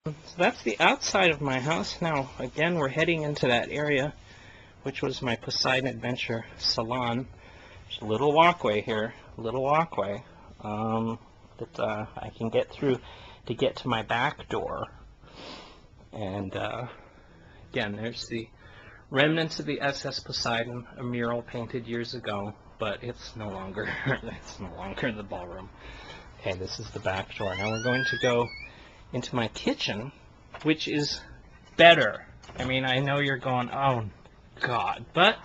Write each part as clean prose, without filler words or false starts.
So that's the outside of my house. Now, again, we're heading into that area, which was my Poseidon Adventure salon. There's a little walkway here, that I can get through to get to my back door. And again, there's the remnants of the SS Poseidon, a mural painted years ago, but it's no longer the ballroom. Okay, this is the back door. Now we're going to go into my kitchen, which is better. I mean, I know you're going, oh God, but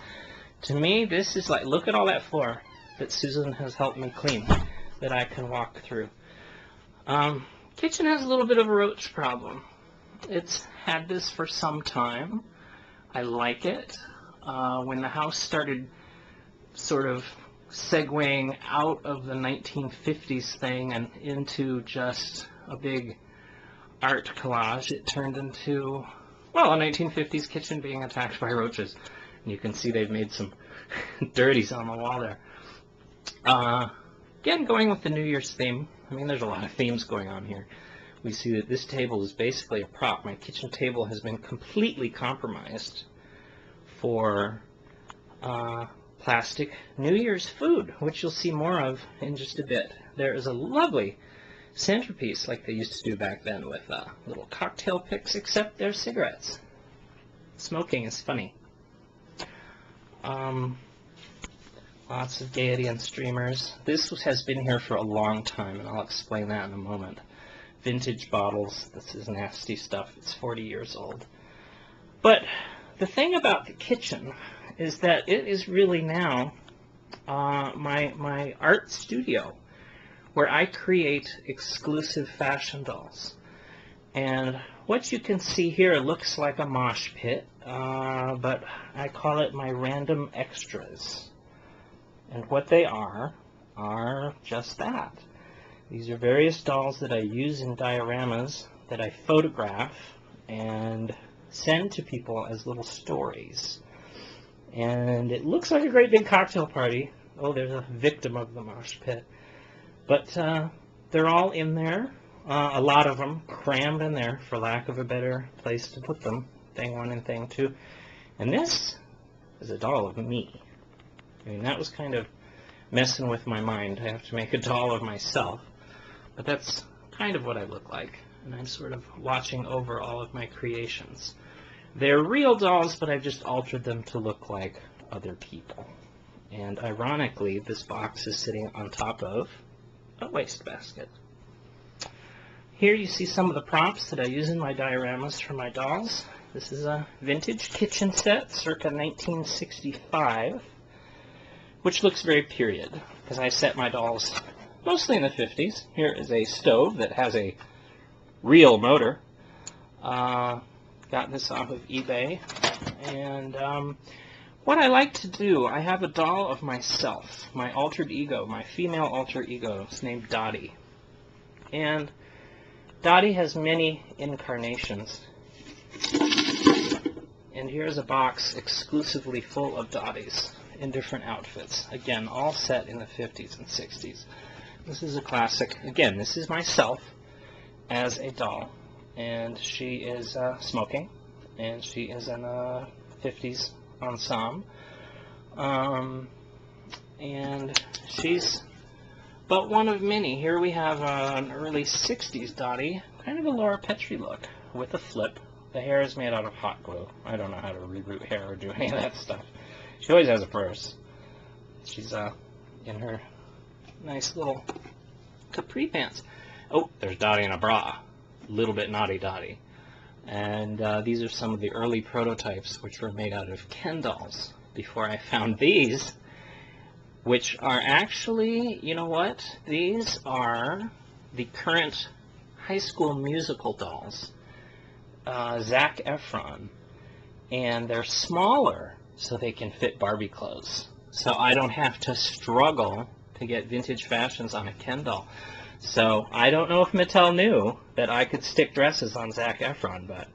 to me, this is like, look at all that floor that Susan has helped me clean, that I can walk through. Kitchen has a little bit of a roach problem. It's had this for some time. I like it. When the house started sort of segueing out of the 1950s thing and into just a big art collage, it turned into, well, a 1950s kitchen being attacked by roaches. And you can see they've made some dirties on the wall there. Again, going with the New Year's theme. I mean, there's a lot of themes going on here. We see that this table is basically a prop. My kitchen table has been completely compromised for plastic New Year's food, which you'll see more of in just a bit. There is a lovely centerpiece like they used to do back then with little cocktail picks, except they're cigarettes. Smoking is funny. Lots of gaiety and streamers. This has been here for a long time, and I'll explain that in a moment. Vintage bottles. This is nasty stuff. It's 40 years old. But the thing about the kitchen is that it is really now my art studio, where I create exclusive fashion dolls. And what you can see here looks like a mosh pit, but I call it my random extras. And what they are just that. These are various dolls that I use in dioramas that I photograph and send to people as little stories. And it looks like a great big cocktail party. Oh, there's a victim of the mosh pit. But they're all in there. A lot of them crammed in there, for lack of a better place to put them. Thing 1 and thing 2. And this is a doll of me. I mean, that was kind of messing with my mind. I have to make a doll of myself. But that's kind of what I look like. And I'm sort of watching over all of my creations. They're real dolls, but I've just altered them to look like other people. And ironically, this box is sitting on top of a wastebasket. Here you see some of the props that I use in my dioramas for my dolls. This is a vintage kitchen set, circa 1965, which looks very period, because I set my dolls mostly in the 50s. Here is a stove that has a real motor. Got this off of eBay. And what I like to do, I have a doll of myself, my altered ego, my female alter ego. It's named Dottie. And Dottie has many incarnations. And here's a box exclusively full of Dotties in different outfits. Again, all set in the 50s and 60s. This is a classic. Again, this is myself as a doll. And she is smoking. And she is in a 50s ensemble. And she's but one of many. Here we have an early 60s Dottie. Kind of a Laura Petrie look with a flip. The hair is made out of hot glue. I don't know how to reboot hair or do any of that stuff. She always has a purse. She's in her nice little capri pants. Oh, there's Dottie in a bra. A little bit naughty Dottie. And these are some of the early prototypes, which were made out of Ken dolls, before I found these, which are actually, you know what? These are the current High School Musical dolls. Zac Efron. And they're smaller, so they can fit Barbie clothes. So I don't have to struggle to get vintage fashions on a Ken doll. So I don't know if Mattel knew that I could stick dresses on Zac Efron, but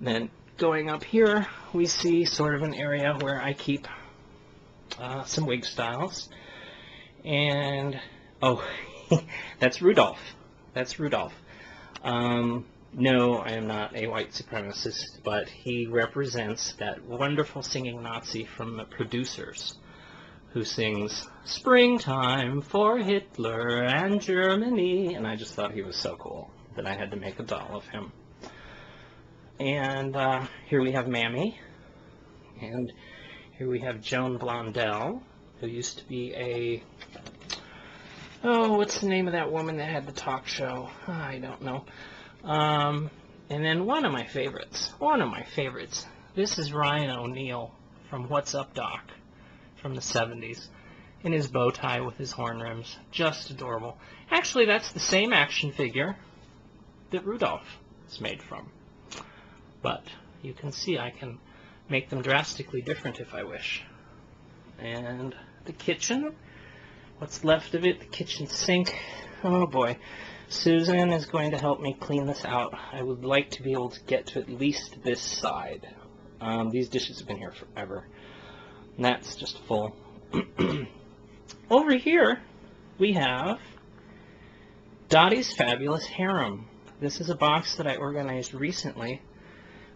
then going up here, we see sort of an area where I keep some wig styles. And, oh, that's Rudolph. That's Rudolph. No, I am not a white supremacist, but he represents that wonderful singing Nazi from The Producers, who sings, "Springtime for Hitler and Germany," and I just thought he was so cool that I had to make a doll of him. And here we have Mammy, and here we have Joan Blondell, who used to be a, oh, what's the name of that woman that had the talk show? I don't know. And then one of my favorites, this is Ryan O'Neal from What's Up, Doc, from the 70s, in his bow tie with his horn rims. Just adorable. Actually, that's the same action figure that Rudolph is made from. But you can see I can make them drastically different if I wish. And the kitchen, what's left of it, the kitchen sink. Oh boy. Susan is going to help me clean this out. I would like to be able to get to at least this side. These dishes have been here forever. And that's just full. Over here, we have Dottie's Fabulous Harem. This is a box that I organized recently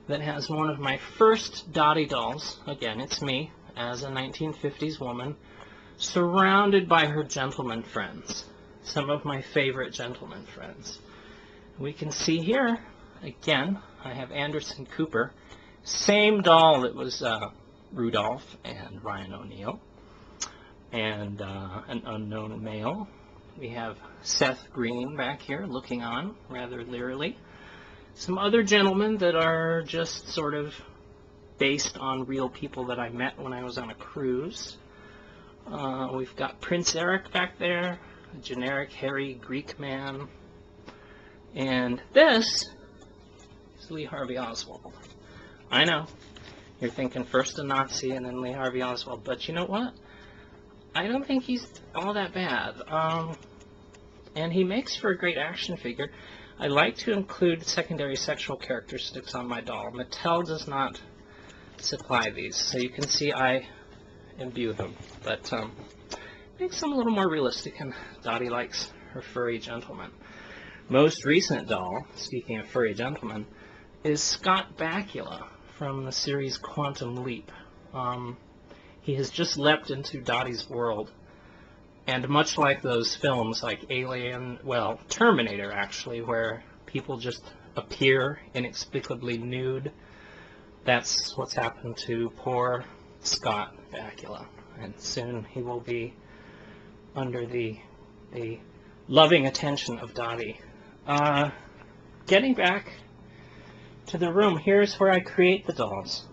that has one of my first Dottie dolls. Again, it's me, as a 1950s woman, surrounded by her gentleman friends. Some of my favorite gentleman friends. We can see here, again, I have Anderson Cooper. Same doll that was Rudolph and Ryan O'Neal. And an unknown male. We have Seth Green back here looking on rather leerily. Some other gentlemen that are just sort of based on real people that I met when I was on a cruise. We've got Prince Eric back there. A generic hairy Greek man. And this is Lee Harvey Oswald. I know, you're thinking first a Nazi and then Lee Harvey Oswald, but you know what? I don't think he's all that bad. And he makes for a great action figure. I like to include secondary sexual characteristics on my doll. Mattel does not supply these, so you can see I imbue them. But makes them a little more realistic, and Dottie likes her furry gentleman. Most recent doll, speaking of furry gentlemen, is Scott Bakula from the series Quantum Leap. He has just leapt into Dottie's world, and much like those films like Alien, well, Terminator actually, where people just appear inexplicably nude, that's what's happened to poor Scott Bakula, and soon he will be under the loving attention of Dottie. Getting back to the room, here's where I create the dolls.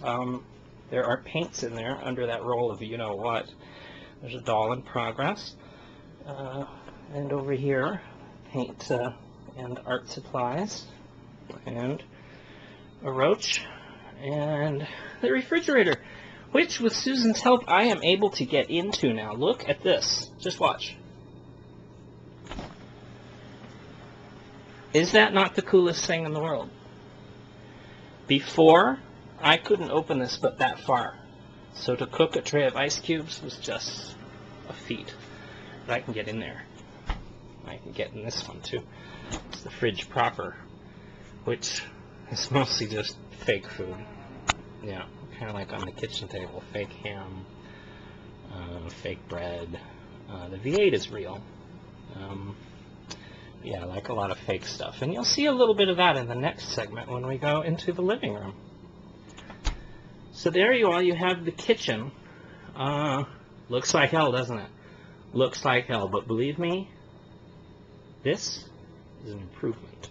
There are paints in there under that roll of you-know-what. There's a doll in progress. And over here, paint and art supplies. And a roach. And the refrigerator, which, with Susan's help, I am able to get into now. Look at this. Just watch. Is that not the coolest thing in the world? Before, I couldn't open this but that far. So to cook a tray of ice cubes was just a feat. But I can get in there. I can get in this one too. It's the fridge proper, which is mostly just fake food. Yeah, kind of like on the kitchen table. Fake ham, fake bread. The V8 is real. Yeah, like a lot of fake stuff. And you'll see a little bit of that in the next segment when we go into the living room. So there you are, you have the kitchen. Looks like hell, doesn't it? Looks like hell, but believe me, this is an improvement.